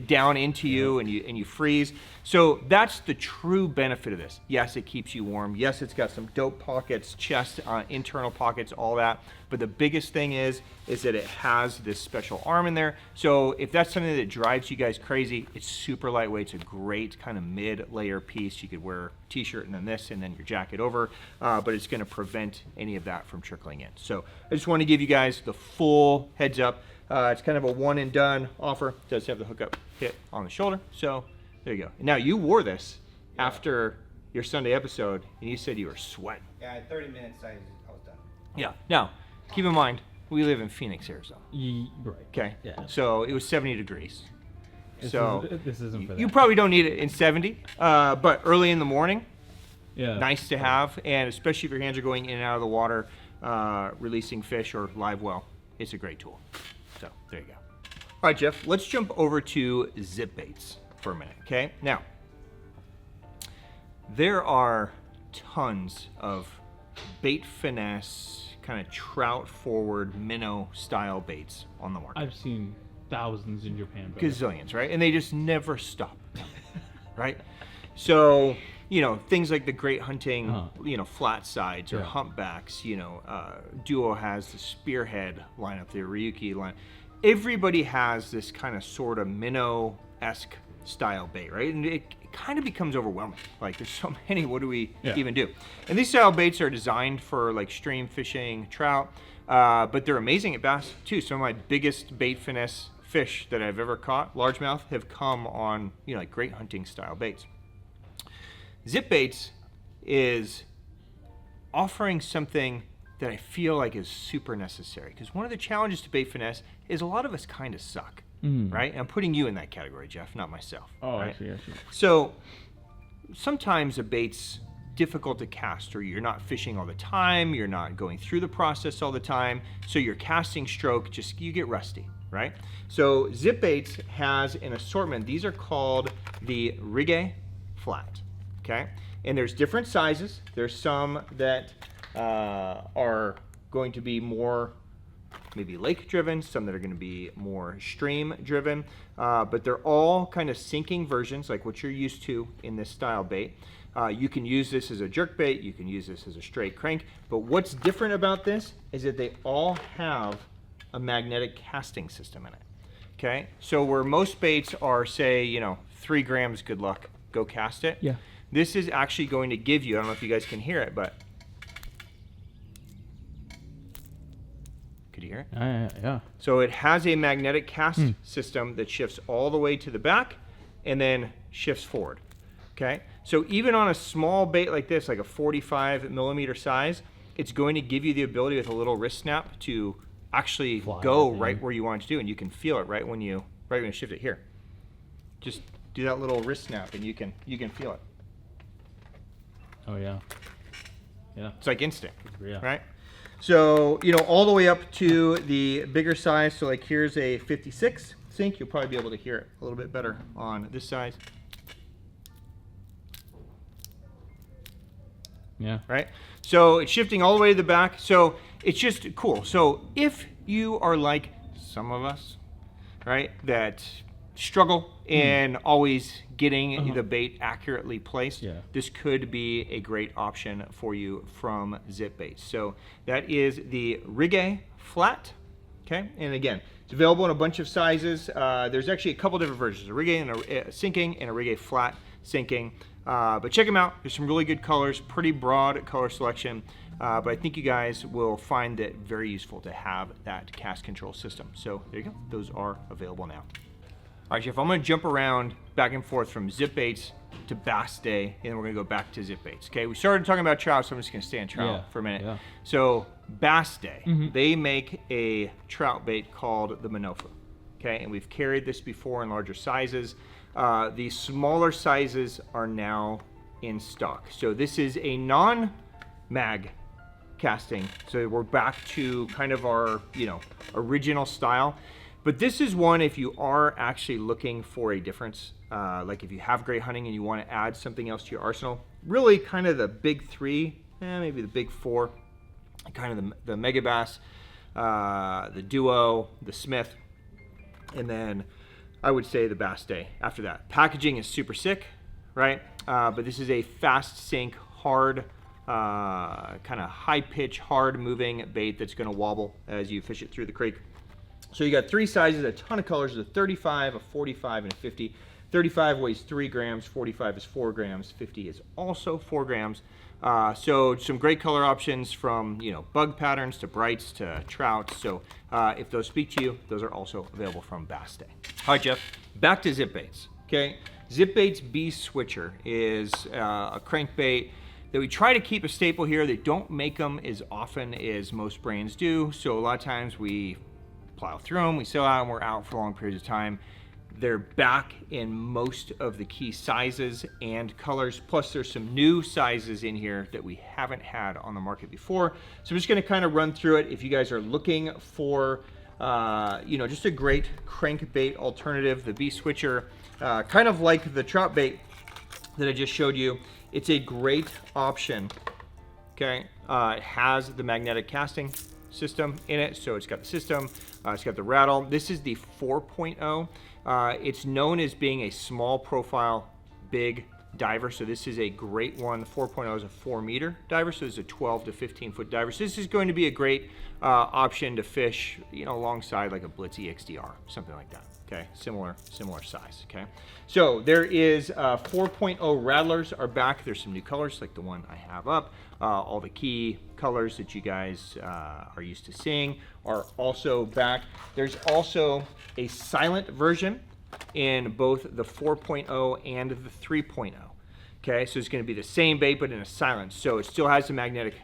[SPEAKER 1] down into you and you freeze. So that's the true benefit of this. Yes, it keeps you warm. Yes, it's got some dope pockets, chest, internal pockets, all that. But the biggest thing is that it has this special arm in there. So if that's something that drives you guys crazy, it's super lightweight. It's a great kind of mid-layer piece. You could wear a t-shirt and then this and then your jacket over, but it's going to prevent any of that from trickling in. So I just want to give you guys the full heads up. It's kind of a one and done offer. It does have the hookup hit on the shoulder. So there you go. Now you wore this after your Sunday episode and you said you were sweating.
[SPEAKER 3] Yeah, 30 minutes I was done.
[SPEAKER 1] Yeah. Now, keep in mind, we live in Phoenix, Arizona.
[SPEAKER 2] Right.
[SPEAKER 1] Okay.
[SPEAKER 2] Yeah.
[SPEAKER 1] So it was 70 degrees.
[SPEAKER 2] This isn't for that.
[SPEAKER 1] You probably don't need it in 70, but early in the morning, nice to have, and especially if your hands are going in and out of the water, releasing fish or live well, it's a great tool. So there you go. All right, Jeff, let's jump over to Zipbaits for a minute, okay? Now, there are tons of bait finesse, kind of trout forward, minnow style baits on the market.
[SPEAKER 2] I've seen thousands in Japan.
[SPEAKER 1] Gazillions, right? And they just never stop, right? So, things like the Great Hunting, flat sides or humpbacks, Duo has the Spearhead lineup, the Ryuki line. Everybody has this kind of sort of minnow-esque style bait, right? And it kind of becomes overwhelming. Like, there's so many, what do we even do? And these style baits are designed for like stream fishing, trout, but they're amazing at bass too. Some of my biggest bait finesse fish that I've ever caught, largemouth, have come on, like Great Hunting style baits. Zipbaits is offering something that I feel like is super necessary, because one of the challenges to bait finesse is a lot of us kind of suck, right? And I'm putting you in that category, Jeff, not myself.
[SPEAKER 2] Oh,
[SPEAKER 1] right?
[SPEAKER 2] I see.
[SPEAKER 1] So sometimes a bait's difficult to cast, or you're not fishing all the time, you're not going through the process all the time, so your casting stroke, you get rusty, right? So Zipbaits has an assortment. These are called the Rigge Flat. Okay, and there's different sizes. There's some that are going to be more maybe lake driven, some that are going to be more stream driven, but they're all kind of sinking versions like what you're used to in this style bait. You can use this as a jerk bait, you can use this as a straight crank, but what's different about this is that they all have a magnetic casting system in it. Okay, so where most baits are, say, 3 grams, good luck, go cast it.
[SPEAKER 2] Yeah.
[SPEAKER 1] This is actually going to give you, I don't know if you guys can hear it, but could you hear it?
[SPEAKER 2] Yeah.
[SPEAKER 1] So it has a magnetic cast system that shifts all the way to the back and then shifts forward. Okay, so even on a small bait like this, like a 45 millimeter size, it's going to give you the ability with a little wrist snap to actually go right where you want it to do, and you can feel it right when you shift it here. Just do that little wrist snap, and you can feel it.
[SPEAKER 2] Oh yeah. Yeah.
[SPEAKER 1] It's like instant,
[SPEAKER 2] Yeah.
[SPEAKER 1] right? So all the way up to the bigger size. So like here's a 56 sink. You'll probably be able to hear it a little bit better on this size.
[SPEAKER 2] Yeah.
[SPEAKER 1] Right? So it's shifting all the way to the back. So it's just cool. So if you are like some of us, right, that struggle in always getting the bait accurately placed, this could be a great option for you from Zipbaits. So that is the Rigge flat. Okay, and again, it's available in a bunch of sizes. There's actually a couple different versions: a Rigge and a sinking, and a Rigge flat sinking. But check them out. There's some really good colors, pretty broad color selection. But I think you guys will find it very useful to have that cast control system. So there you go. Those are available now. All right, Jeff, I'm going to jump around back and forth from Zipbaits to Bassday, and then we're going to go back to Zipbaits. Okay, we started talking about trout, so I'm just going to stay on trout for a minute. Yeah. So Bassday, they make a trout bait called the Mononofu. Okay, and we've carried this before in larger sizes. The smaller sizes are now in stock. So this is a non-mag casting. So we're back to kind of our, original style. But this is one, if you are actually looking for a difference, like if you have great hunting and you want to add something else to your arsenal, really kind of the big three, maybe the big four, kind of the Megabass, the Duo, the Smith, and then I would say the Bassday after that. Packaging is super sick, right? But this is a fast sink, hard, kind of high pitch, hard moving bait that's going to wobble as you fish it through the creek. So you got 3 sizes, a ton of colors: a 35, a 45, and a 50. 35 weighs 3 grams, 45 is 4 grams, 50 is also 4 grams. So some great color options from bug patterns to brights to trouts. So if those speak to you, those are also available from Bassday. All right, Jeff, back to Zipbaits. Okay, Zipbaits B-Switcher is a crankbait that we try to keep a staple here. They don't make them as often as most brands do, so a lot of times we plow through them, we sell out, and we're out for long periods of time. They're back in most of the key sizes and colors, plus there's some new sizes in here that we haven't had on the market before. So I'm just going to kind of run through it. If you guys are looking for just a great crankbait alternative, the B-Switcher, kind of like the trout bait that I just showed you, it's a great option. Okay, it has the magnetic casting system in it, so it's got the system, it's got the rattle. This is the 4.0. It's known as being a small profile, big diver, so this is a great one. 4.0 is a 4-meter diver, so it's a 12 to 15 foot diver. So this is going to be a great option to fish, alongside like a Blitzy XDR, something like that. Okay, similar size. Okay, so there is 4.0 rattlers are back. There's some new colors like the one I have up. All the key colors that you guys are used to seeing are also back. There's also a silent version in both the 4.0 and the 3.0. Okay, so it's going to be the same bait but in a silent. So it still has the magnetic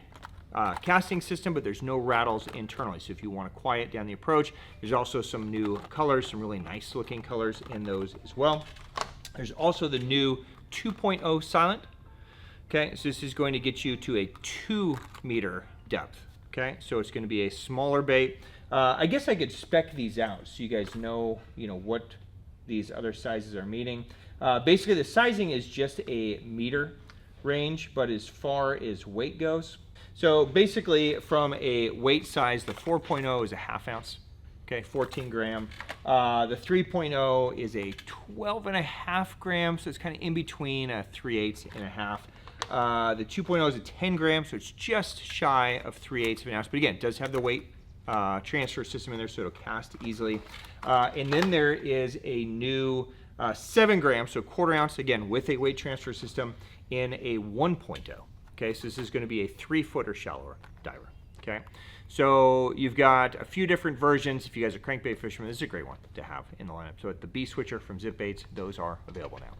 [SPEAKER 1] casting system, but there's no rattles internally. So if you want to quiet down the approach, there's also some new colors, some really nice looking colors in those as well. There's also the new 2.0 silent. Okay, so this is going to get you to a 2-meter depth. Okay, so it's going to be a smaller bait. I guess I could spec these out so you guys know, what these other sizes are meaning. Basically, the sizing is just a meter range, but as far as weight goes, so basically from a weight size, the 4.0 is a 1/2 ounce. Okay, 14 gram. The 3.0 is a 12.5 grams, so it's kind of in between a 3/8 and a 1/2. The 2.0 is a 10 grams, so it's just shy of 3/8 of an ounce. But again, it does have the weight transfer system in there, so it'll cast easily. And then there is a new 7 grams, so 1/4 ounce, again, with a weight transfer system in a 1.0. Okay, so this is going to be a 3-foot or shallower diver. Okay, so you've got a few different versions. If you guys are crankbait fishermen, this is a great one to have in the lineup. So at the B-Switcher from Zipbaits, those are available now.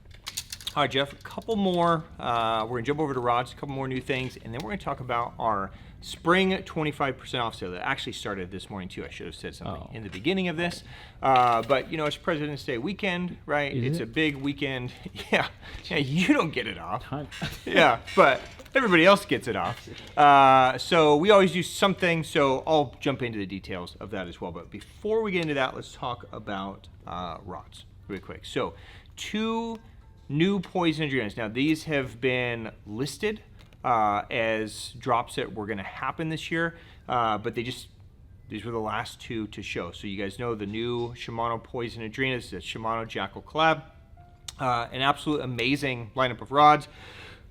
[SPEAKER 1] All right, Jeff, a couple more. We're going to jump over to rods, a couple more new things, and then we're going to talk about our spring 25% off sale that actually started this morning, too. I should have said something in the beginning of this. But, you know, it's President's Day weekend, right?
[SPEAKER 2] Is
[SPEAKER 1] it's
[SPEAKER 2] it?
[SPEAKER 1] a big weekend. Yeah, you don't get it off. Yeah, but everybody else gets it off. So we always do something, so I'll jump into the details of that as well. But before we get into that, let's talk about rods really quick. So 2 new poison adrenas. Now these have been listed as drops that were going to happen this year, but these were the last 2 to show. So you guys know the new Shimano poison adrenas, the Shimano Jackal collab, an absolute amazing lineup of rods.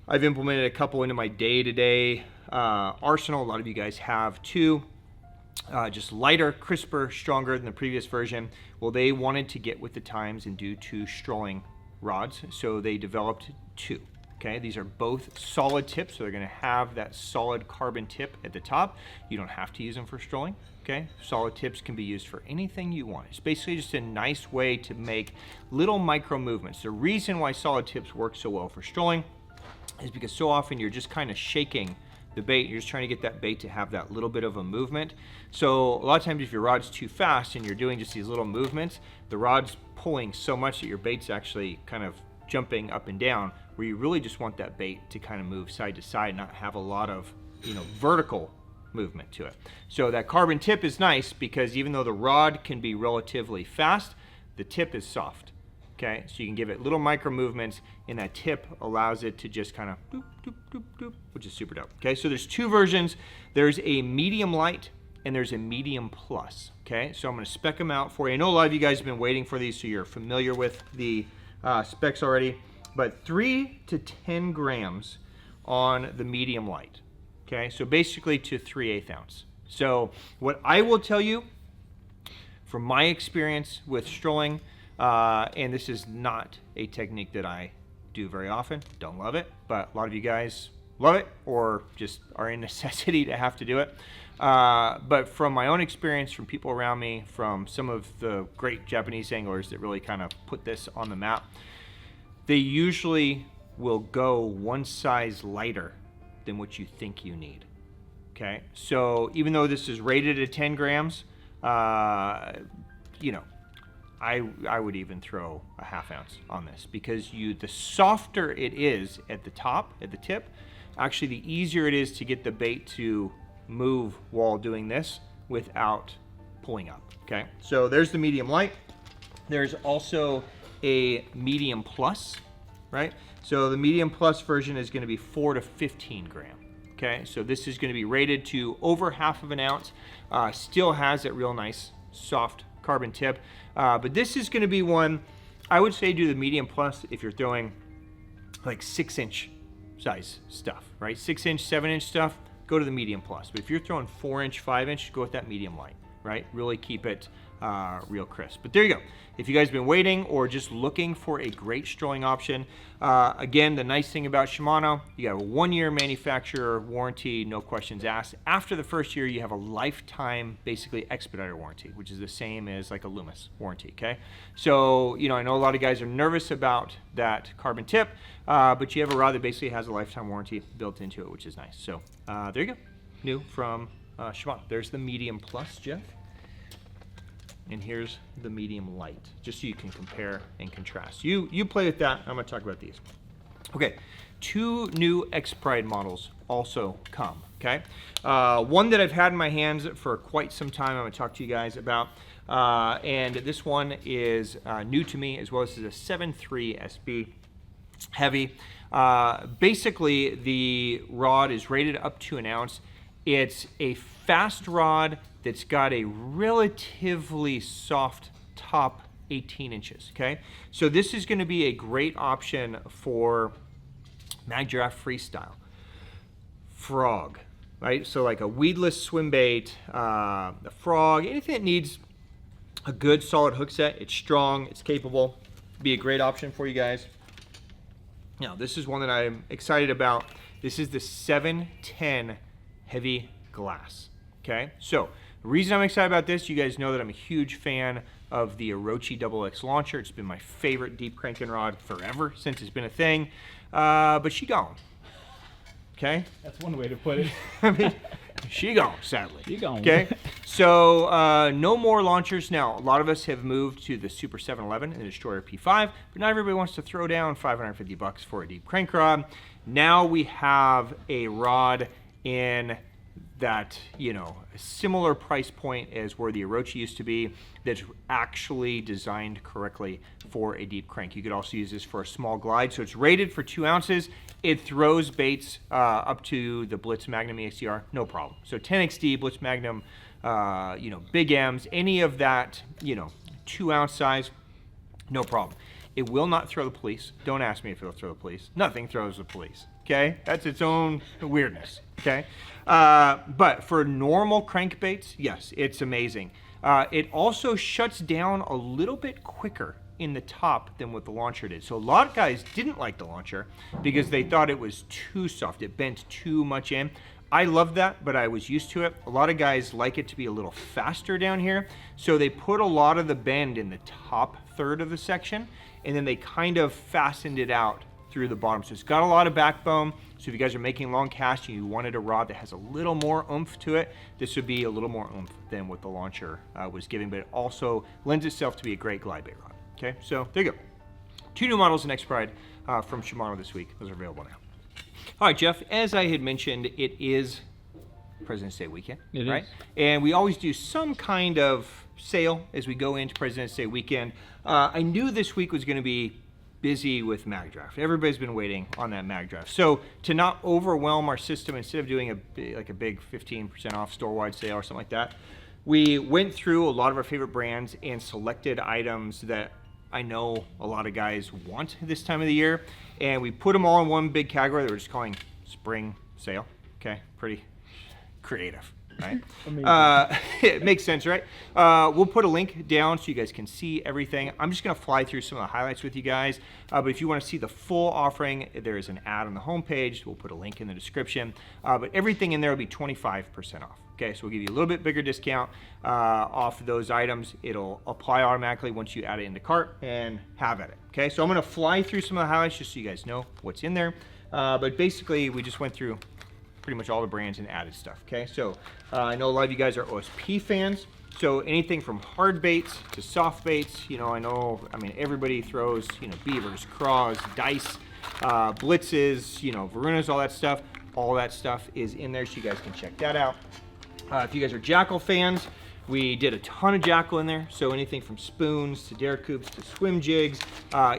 [SPEAKER 1] I've implemented a couple into my day-to-day arsenal. A lot of you guys have too. Just lighter, crisper, stronger than the previous version. Well, they wanted to get with the times and do 2 strolling rods, so they developed 2. Okay, these are both solid tips, so they're going to have that solid carbon tip at the top. You don't have to use them for strolling. Okay, solid tips can be used for anything you want. It's basically just a nice way to make little micro movements. The reason why solid tips work so well for strolling is because so often you're just kind of shaking the bait. You're just trying to get that bait to have that little bit of a movement. So a lot of times if your rod's too fast and you're doing just these little movements, the rod's pulling so much that your bait's actually kind of jumping up and down, where you really just want that bait to kind of move side to side, not have a lot of, you know, vertical movement to it. So that carbon tip is nice because even though the rod can be relatively fast, the tip is soft. Okay, so you can give it little micro movements, and that tip allows it to just kind of doop, doop, doop, doop, which is super dope. Okay, so there's 2 versions. There's a medium light and there's a medium plus. Okay, so I'm going to spec them out for you. I know a lot of you guys have been waiting for these, so you're familiar with the specs already. But 3 to 10 grams on the medium light. Okay, so basically to 3/8 ounce. So what I will tell you from my experience with strolling, and this is not a technique that I do very often, don't love it, but a lot of you guys love it or just are in necessity to have to do it. But from my own experience, from people around me, from some of the great Japanese anglers that really kind of put this on the map, they usually will go one size lighter than what you think you need. Okay, so even though this is rated at 10 grams, you know, I would even throw a 1/2 ounce on this because the softer it is at the top, at the tip, actually the easier it is to get the bait to move while doing this without pulling up. Okay, so there's the medium light. There's also a medium plus, right? So the medium plus version is going to be 4 to 15 gram. Okay, so this is going to be rated to over 1/2 ounce. Still has that real nice soft carbon tip, but this is going to be one I would say do the medium plus if you're throwing like 6-inch size stuff, right? 6-inch, 7-inch stuff, go to the medium plus. But if you're throwing 4-inch, 5-inch, go with that medium light, right? Really keep it real crisp. But there you go. If you guys have been waiting or just looking for a great strolling option, again, the nice thing about Shimano, you have a 1-year manufacturer warranty, no questions asked. After the first year, you have a lifetime, basically, expediter warranty, which is the same as like a Loomis warranty, okay? So, you know, I know a lot of guys are nervous about that carbon tip, but you have a rod that basically has a lifetime warranty built into it, which is nice. So, there you go. New from Shimano. There's the medium plus, Jeff. And here's the medium light, just so you can compare and contrast. You play with that. I'm going to talk about these. Okay, 2 new Expride models also come. Okay, one that I've had in my hands for quite some time. I'm going to talk to you guys about, and this one is new to me as well. This is a 7.3 SB heavy. Basically, the rod is rated up to 1 ounce. It's a fast rod that's got a relatively soft top, 18 inches, okay? So this is gonna be a great option for Magdraft Freestyle, Frog, right? So like a weedless swim bait, a frog, anything that needs a good solid hook set. It's strong, it's capable, be a great option for you guys. Now, this is one that I'm excited about. This is the 710 heavy glass, okay? So the reason I'm excited about this, you guys know that I'm a huge fan of the Orochi XX launcher. It's been my favorite deep cranking rod forever, since it's been a thing, but she gone, okay?
[SPEAKER 2] That's one way to put it.
[SPEAKER 1] I mean, she gone, sadly.
[SPEAKER 2] She gone.
[SPEAKER 1] Okay, so no more launchers. Now, a lot of us have moved to the Super 711 and the Destroyer P5, but not everybody wants to throw down $550 for a deep crank rod. Now we have a rod in that, you know, a similar price point as where the Orochi used to be, that's actually designed correctly for a deep crank. You could also use this for a small glide. So it's rated for 2 ounces. It throws baits up to the Blitz Magnum EXDR, no problem. So 10XD, Blitz Magnum, you know, Big M's, any of that, you know, 2 ounce size, no problem. It will not throw the police. Don't ask me if it'll throw the police. Nothing throws the police, okay? That's its own weirdness, okay? But for normal crankbaits, yes, it's amazing. It also shuts down a little bit quicker in the top than what the launcher did. So a lot of guys didn't like the launcher because they thought it was too soft. It bent too much in. I love that, but I was used to it. A lot of guys like it to be a little faster down here. So they put a lot of the bend in the top third of the section, and then they kind of fastened it out through the bottom. So it's got a lot of backbone. So if you guys are making long casts and you wanted a rod that has a little more oomph to it, this would be a little more oomph than what the launcher was giving, but it also lends itself to be a great glide bait rod. Okay, so there you go. 2 new models in Expride from Shimano this week. Those are available now. All right, Jeff, as I had mentioned, it is President's Day weekend, right? And we always do some kind of sale as we go into President's Day weekend. I knew this week was going to be busy with Magdraft. Everybody's been waiting on that Magdraft. So to not overwhelm our system, instead of doing a big 15% off store-wide sale or something like that, we went through a lot of our favorite brands and selected items that I know a lot of guys want this time of the year, and we put them all in one big category that we're just calling spring sale. Okay, pretty creative, right? It makes sense, right? We'll put a link down so you guys can see everything. I'm just gonna fly through some of the highlights with you guys, but if you wanna see the full offering, there is an ad on the homepage. We'll put a link in the description, but everything in there will be 25% off. Okay, so we'll give you a little bit bigger discount off of those items. It'll apply automatically once you add it into cart and have at it. Okay, so I'm gonna fly through some of the highlights just so you guys know what's in there. But basically, we just went through pretty much all the brands and added stuff. Okay, so I know a lot of you guys are OSP fans. So anything from hard baits to soft baits, you know, I mean, everybody throws, you know, beavers, craws, dice, blitzes, you know, Varunas, all that stuff. All that stuff is in there, so you guys can check that out. If you guys are Jackal fans, we did a ton of Jackal in there. So anything from spoons to dare coops to swim jigs,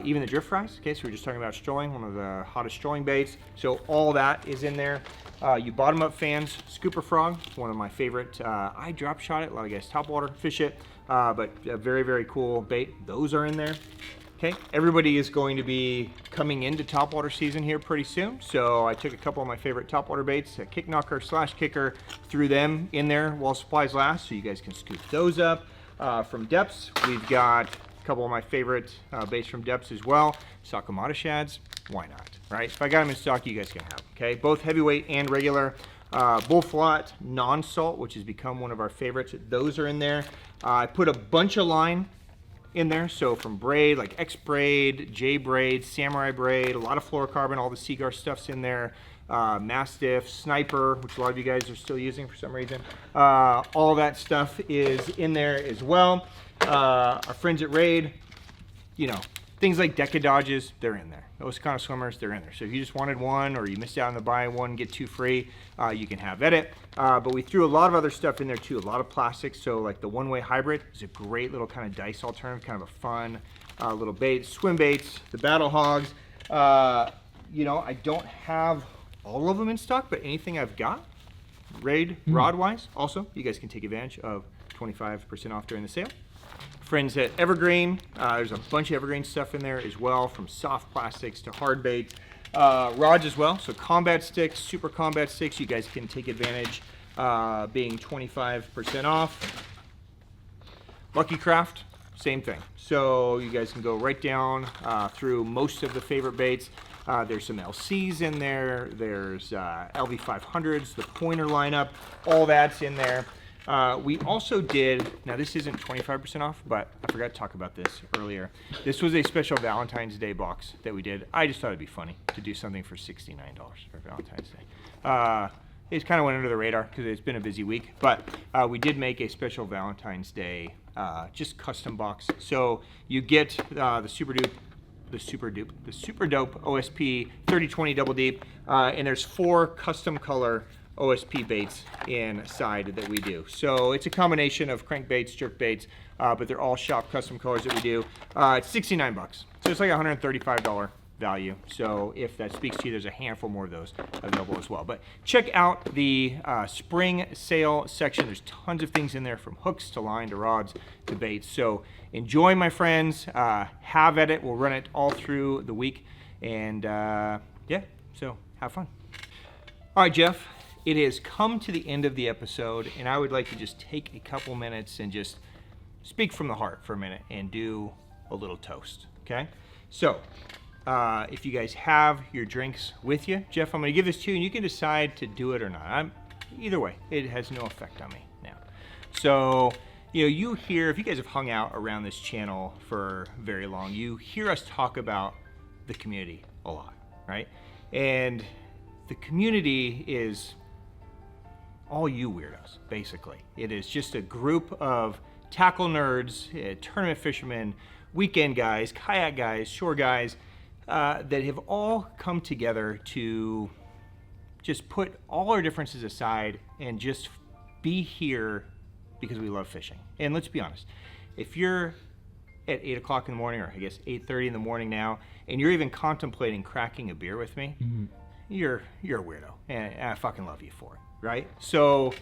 [SPEAKER 1] even the drift fries. Okay, so we were just talking about strolling, one of the hottest strolling baits. So all that is in there. You bottom up fans, Scooper Frog, one of my favorite. I drop shot it, a lot of guys topwater fish it, but a very, very cool bait. Those are in there. Okay, everybody is going to be coming into topwater season here pretty soon, so I took a couple of my favorite topwater baits, a kick knocker / kicker, threw them in there while supplies last, so you guys can scoop those up. From Depths, we've got a couple of my favorite baits from Depths as well. Sakamata shads, why not, right? If I got them in stock, you guys can have them, okay? Both heavyweight and regular. Bullflot non-salt, which has become one of our favorites. Those are in there. I put a bunch of line in there, so from braid, like X-braid, J-braid, Samurai braid, a lot of fluorocarbon, all the Seagar stuff's in there, Mastiff, Sniper, which a lot of you guys are still using for some reason. All that stuff is in there as well. Our friends at Raid, you know, things like Deca Dodges, they're in there. Those kind of swimmers, they're in there. So if you just wanted one or you missed out on the buy one, get 2 free, you can have at it. But we threw a lot of other stuff in there too, a lot of plastics. So like the one-way hybrid is a great little kind of dice alternative, kind of a fun little bait. Swim baits, the Battle Hogs. You know, I don't have all of them in stock, but anything I've got, Raid rod-wise, also, you guys can take advantage of 25% off during the sale. Friends at Evergreen, there's a bunch of Evergreen stuff in there as well, from soft plastics to hard baits. rods as well. So combat sticks, super combat sticks, you guys can take advantage, being 25% off. Lucky Craft, same thing. So you guys can go right down through most of the favorite baits. There's some LCs in there. There's LV500s, the pointer lineup, all that's in there. We also did, now this isn't 25% off, but I forgot to talk about this earlier. This was a special Valentine's Day box that we did. I just thought it'd be funny to do something for $69 for Valentine's Day. It kind of went under the radar because it's been a busy week, but we did make a special Valentine's Day just custom box. So you get the super dope OSP 3020 double deep, and there's 4 custom color OSP baits inside that we do. So it's a combination of crankbaits, jerk baits, but they're all shop custom colors that we do. It's $69, so it's like $135 value. So if that speaks to you, there's a handful more of those available as well. But check out the spring sale section. There's tons of things in there, from hooks to line to rods to baits. So enjoy, my friends. Have at it. We'll run it all through the week, and yeah, so have fun. All right, Jeff. It has come to the end of the episode, and I would like to just take a couple minutes and just speak from the heart for a minute and do a little toast, okay? So, if you guys have your drinks with you, Jeff, I'm going to give this to you, and you can decide to do it or not. Either way, it has no effect on me now. So, you hear, if you guys have hung out around this channel for very long, you hear us talk about the community a lot, right? And the community is all you weirdos, basically. It is just a group of tackle nerds, tournament fishermen, weekend guys, kayak guys, shore guys, that have all come together to just put all our differences aside and just be here because we love fishing. And let's be honest, if you're at 8 o'clock in the morning, or I guess 8:30 in the morning now, and you're even contemplating cracking a beer with me, you're a weirdo, and I fucking love you for it. Right? So,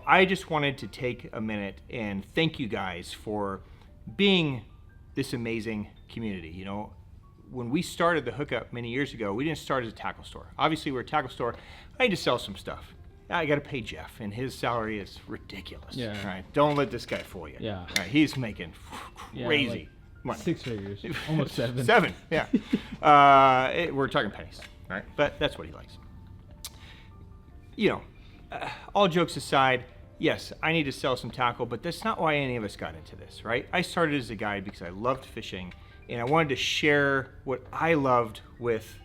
[SPEAKER 1] I just wanted to take a minute and thank you guys for being this amazing community. When we started the Hookup many years ago, we didn't start as a tackle store. Obviously, we're a tackle store. I need to sell some stuff. I got to pay Jeff, and his salary is ridiculous. Yeah. Right? Don't let this guy fool you. Yeah. Right? He's making crazy money.
[SPEAKER 2] 6 figures. Almost 7.
[SPEAKER 1] 7, yeah. We're talking pennies, right? But that's what he likes. All jokes aside, yes, I need to sell some tackle, but that's not why any of us got into this, right? I started as a guide because I loved fishing, and I wanted to share what I loved with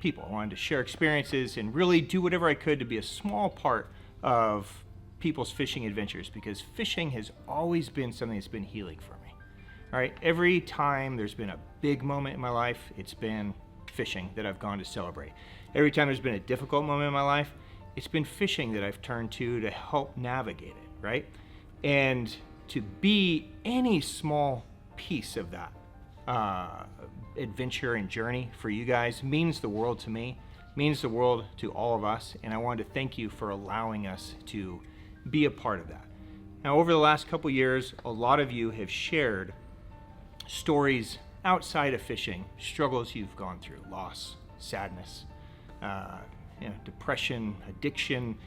[SPEAKER 1] people. I wanted to share experiences and really do whatever I could to be a small part of people's fishing adventures, because fishing has always been something that's been healing for me, all right? Every time there's been a big moment in my life, it's been fishing that I've gone to celebrate. Every time there's been a difficult moment in my life, it's been fishing that I've turned to help navigate it, right? And to be any small piece of that adventure and journey for you guys means the world to me, means the world to all of us, and I wanted to thank you for allowing us to be a part of that. Now, over the last couple years, a lot of you have shared stories outside of fishing, struggles you've gone through, loss, sadness, depression, addiction,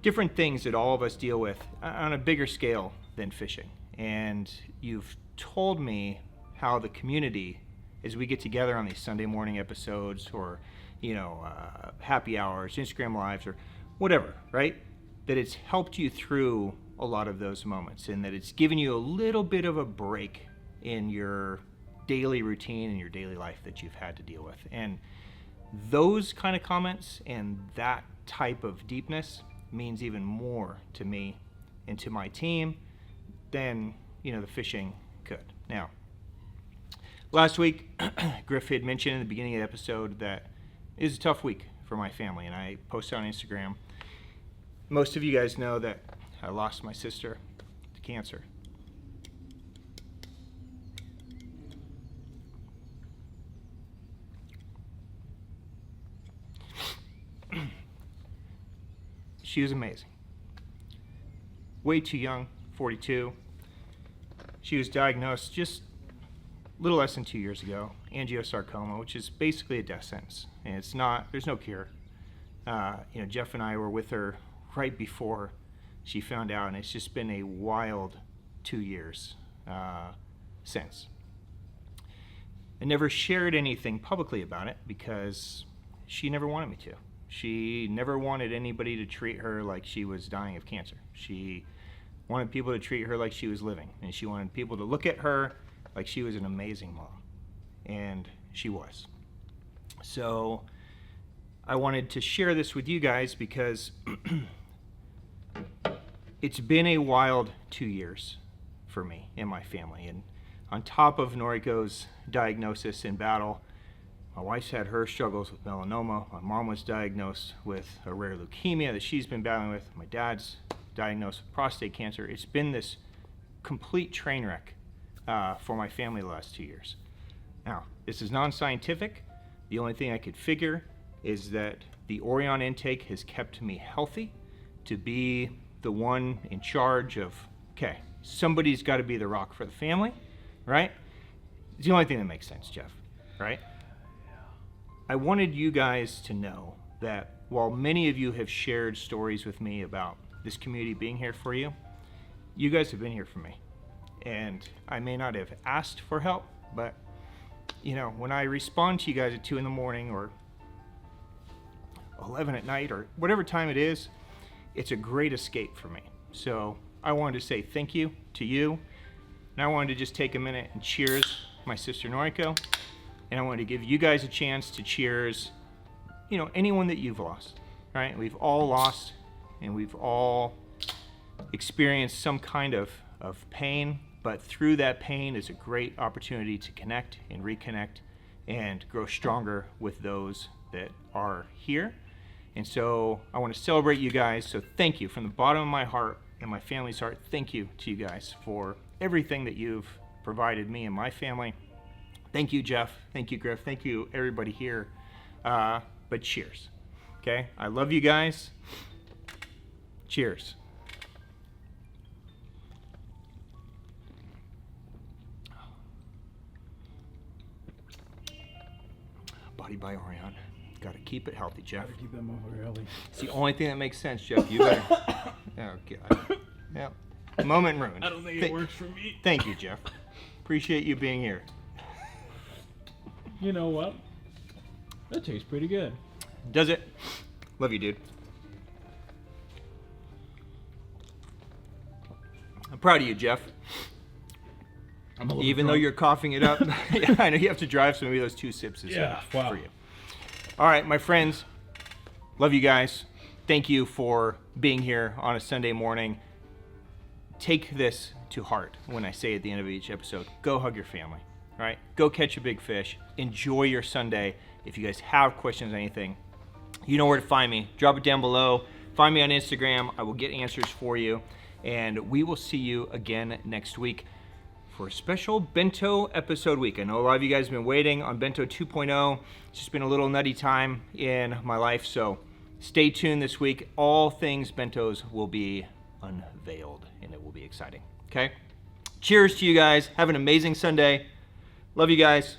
[SPEAKER 1] different things that all of us deal with on a bigger scale than fishing. And you've told me how the community, as we get together on these Sunday morning episodes, or happy hours, Instagram lives, or whatever, right, that it's helped you through a lot of those moments, and that it's given you a little bit of a break in your daily routine and your daily life that you've had to deal with. And those kind of comments and that type of deepness means even more to me and to my team than the fishing could. Now, last week, Griff had mentioned in the beginning of the episode that it was a tough week for my family, and I posted on Instagram. Most of you guys know that I lost my sister to cancer. She was amazing. Way too young, 42. She was diagnosed just little less than 2 years ago, angiosarcoma, which is basically a death sentence, and it's not. There's no cure. Jeff and I were with her right before she found out, and it's just been a wild 2 years since. I never shared anything publicly about it because she never wanted me to. She never wanted anybody to treat her like she was dying of cancer. She wanted people to treat her like she was living, and she wanted people to look at her like she was an amazing mom, and she was. So I wanted to share this with you guys because it's been a wild 2 years for me and my family. And on top of Noriko's diagnosis and battle, my wife's had her struggles with melanoma. My mom was diagnosed with a rare leukemia that she's been battling with. My dad's diagnosed with prostate cancer. It's been this complete train wreck for my family the last 2 years. Now, this is non-scientific. The only thing I could figure is that the Orion intake has kept me healthy to be the one in charge of, okay, somebody's got to be the rock for the family, right? It's the only thing that makes sense, Jeff, right? I wanted you guys to know that while many of you have shared stories with me about this community being here for you, you guys have been here for me. And I may not have asked for help, but when I respond to you guys at 2 in the morning or 11 at night or whatever time it is, it's a great escape for me. So I wanted to say thank you to you. And I wanted to just take a minute and cheers my sister Noriko. And I wanted to give you guys a chance to cheers, anyone that you've lost, right? We've all lost, and we've all experienced some kind of pain, but through that pain is a great opportunity to connect and reconnect and grow stronger with those that are here. And so I want to celebrate you guys. So thank you from the bottom of my heart and my family's heart. Thank you to you guys for everything that you've provided me and my family. Thank you, Jeff. Thank you, Griff. Thank you, everybody here. But cheers. Okay? I love you guys. Cheers. Body by Orion. Got to keep it healthy, Jeff.
[SPEAKER 4] Gotta keep that motherfucker healthy.
[SPEAKER 1] It's the only thing that makes sense, Jeff. You better. Oh, God. Yeah. Moment ruined.
[SPEAKER 4] I don't think it works for me.
[SPEAKER 1] Thank you, Jeff. Appreciate you being here.
[SPEAKER 2] You know what? That tastes pretty good.
[SPEAKER 1] Does it? Love you, dude. I'm proud of you, Jeff. Even though you're coughing it up. Yeah, I know you have to drive, so maybe those 2 sips is enough for you. All right, my friends. Love you guys. Thank you for being here on a Sunday morning. Take this to heart when I say at the end of each episode, go hug your family. All right, go catch a big fish. Enjoy your Sunday. If you guys have questions, anything, you know where to find me. Drop it down below. Find me on Instagram. I will get answers for you. And we will see you again next week for a special Bento episode week. I know a lot of you guys have been waiting on Bento 2.0. It's just been a little nutty time in my life. So stay tuned this week. All things Bentos will be unveiled, and it will be exciting. Okay? Cheers to you guys. Have an amazing Sunday. Love you guys.